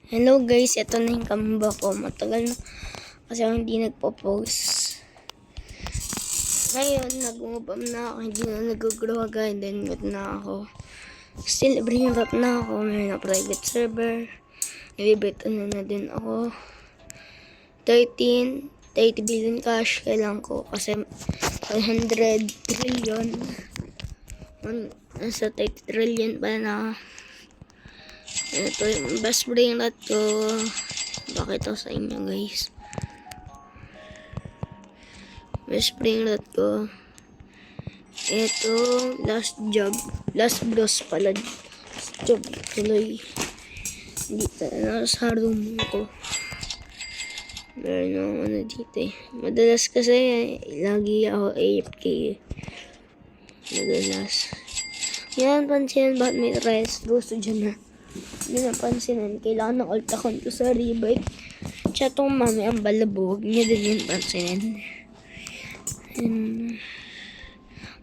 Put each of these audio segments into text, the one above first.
Hello guys, ito na yung kamba ko. Matagal na kasi ako hindi nagpo-post. Ngayon, nag-move na ako. Hindi na nag-grow agad. Then, good na ako. Still, bring up na ako. May na private server. Nabibito na din ako. 30 billion cash kailangan ko. Kasi 100 trillion. Nasa 30 trillion pa na. Ito yung best brain rot ko. Bakit sa inyo guys? Best brain rot ko. Ito, last job. Last boss pala. Last job tuloy. Dito na sa room ko. Meron akong ano dito eh. Madalas kasi lagi ako AFK eh. Madalas. Yan, pansin bakit may rest. Gusto dyan na. Hindi napansinan. Kailangan ng alt account ko sa Rebyte. Tsaka mami ang balabog. Hindi din yun pansinin.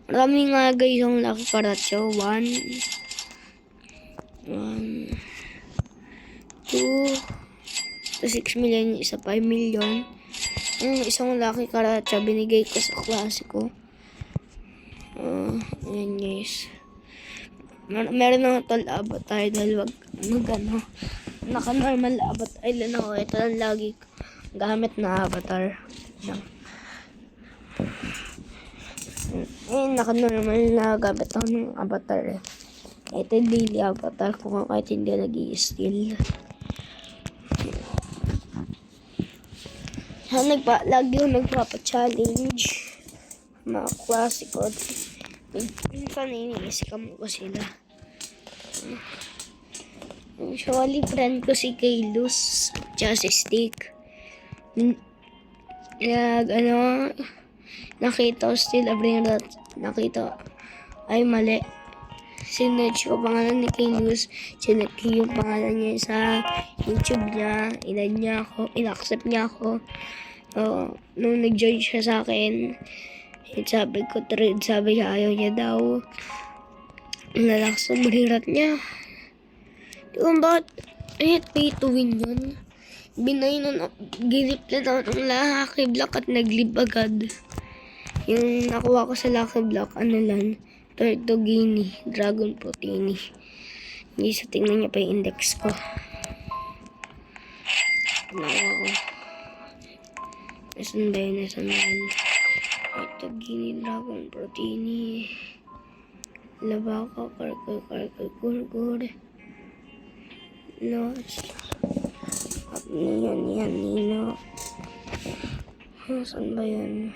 Marami nga guys yung lucky karatyo. 1, 2, 6 million. Isa 5 million. Yung isang lucky karatyo binigay ko sa klase ko. Ayan guys. Meron na tol abot tayo dahil wag ano, naka-normal abot island ako. Ito lang lagi gamit na avatar. Naka-normal na gamit ako ng avatar eh. Ito daily avatar ko kahit hindi nag-i-steal. Lagi yung nagpapa-challenge. Mga klase ko. Minsan iniiskam ko sila. Usually friend ko si Kaylus tsaka si Stick. Nakita ko still bring that. Nakita ay mali. Sinerch ko pangalan ni Kaylus. Sinerch ko yung pangalan niya sa YouTube niya. Ilan niya ako. In-accept niya ako. Nung nag-join siya sa akin, sabi ko trade, sabi niya ayaw niya daw. Nalakas ang mahirat niya. Diba bakit? Pay to win yun. Binay nun, giniplet ako ng Lucky Block at nag-leave agad. Yung nakuha ko sa Lucky Block, ano lang, Torto Guinea, Dragon Protini. Hindi sa tingnan niya pa yung index ko. Nakuha ko. Nasaan ba yun? Ito, Guinea, Dragon, Protini, Labaka, Kurkur, Los, Nino. Saan ba yan?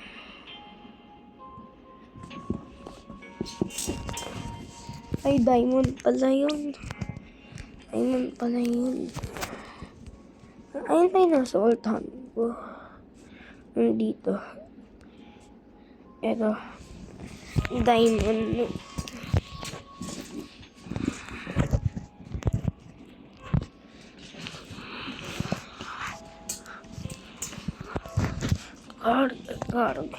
Ay, Diamond pala yun. Ayun pa yung nasa alt hand ko. Nandito. Ito. Diamond. Card.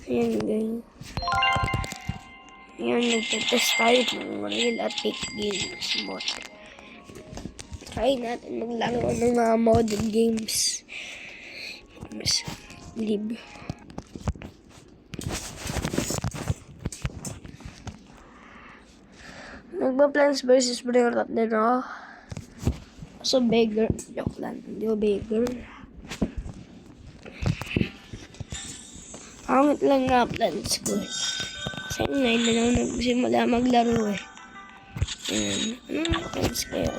Ayan guys. Ayan, nagtitest tayo ng real at fake games bot. Try natin maglaro ng mga modern games. Mas live. Nagpa-Plants vs. Predator din ako. So, beggar. Joke lang. Hindi ko beggar. Pangit lang nga plans ko eh. Kasi ngayon na lang nagsimula maglaro eh. Anong plans kayo?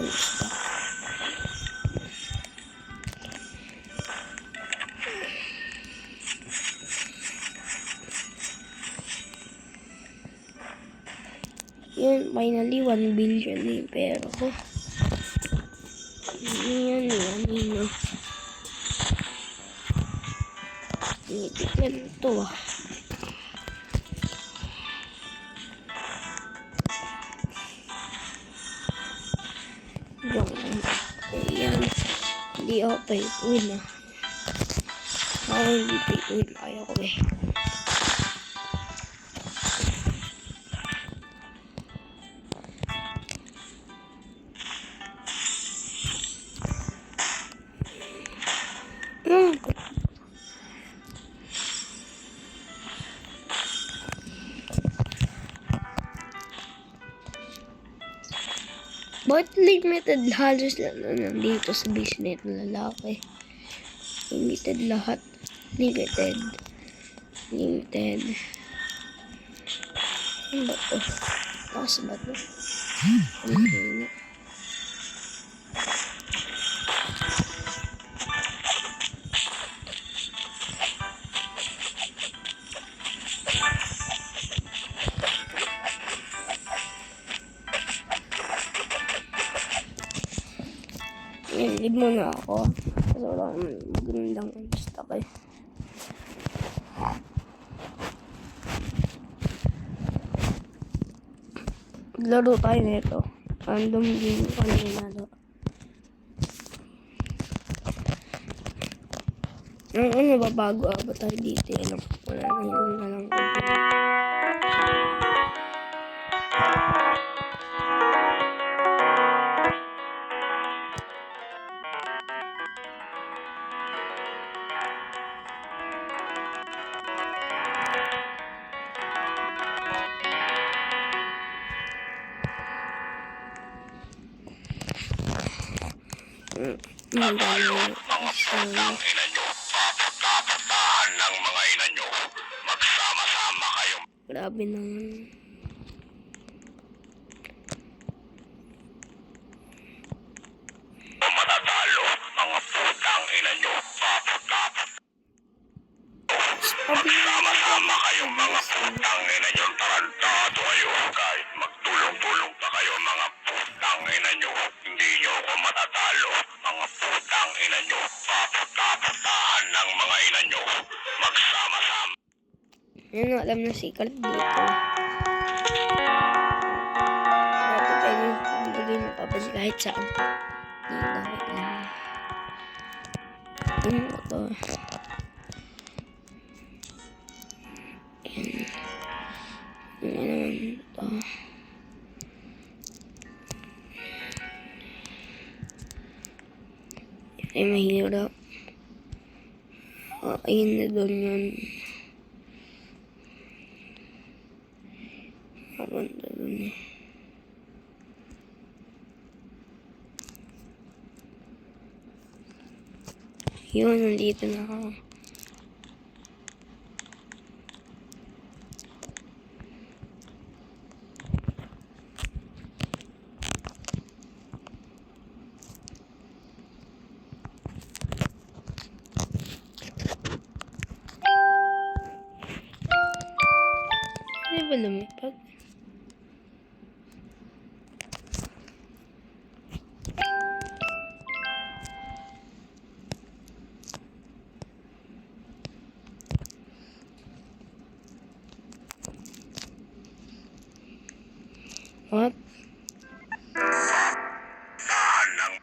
Yun, finally 1 billion na yung pera ko. Yan. Itiklad ito ah. Yan. Hindi ako pay to win ah. Hindi pay to win. Ayaw ko eh. Ba't limited halos lang na nandito sa base nito lalaki? Limited lahat. Limited. Limited. Ano ba to? Taas ba to? Ano na? Leave muna ako. Kasi wala akong magandang stock eh. Maglaro tayo nito. Random game ko na nilaro. Ano ba bago ba tayo dito? Wala na yun na lang. At tayo, mga putang ina nyo, papunta-puntahan ng mga ina nyo. Magsama-sama kayo. Grabe naman. Matatalo, mga putang ina nyo, papunta-puntahan. Magsama-sama kayong mga putang ina nyo, tarantado kayo. Kahit magtulong-tulong pa kayo, mga putang ina nyo, hindi nyo ako matatalo. Mga putang ina nyo, papunta-puntahan ng mga ina nyo. Magsama-sama. Ano, alam na secret dito. Dati pwede ilagay mo pa ba kahit saan. Hindi, dapat lang. Ano ba to? Ayan. Ano naman to? Ay, mahirap. Ayun na doon yun. Papunta doon eh. Yun, nandito na ako. Hindi ba lumipad? What? Tahan ng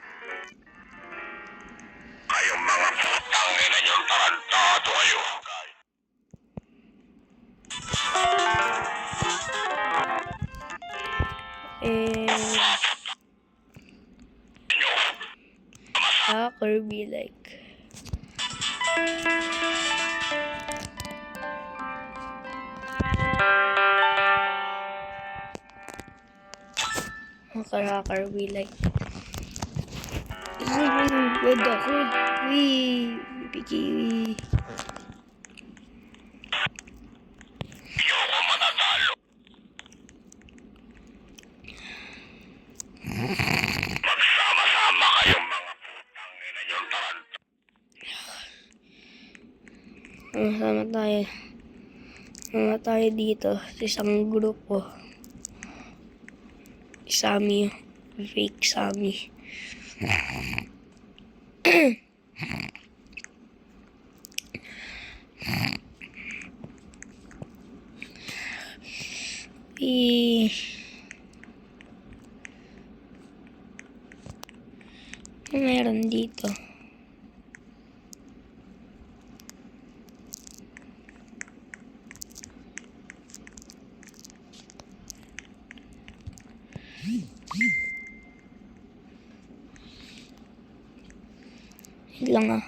kayong mga putang ina nyo, tarantado kayo. Kirby like. Kirby like. Good ako. Wee. Kiwi. Hindi ako matatalo. Magsama-sama kayong mga putang ina nyo, tarantado. Sama tayo. Sama tayo dito sa isang grupo. Sammy. Fake Sammy. Meron dito. Lang ah.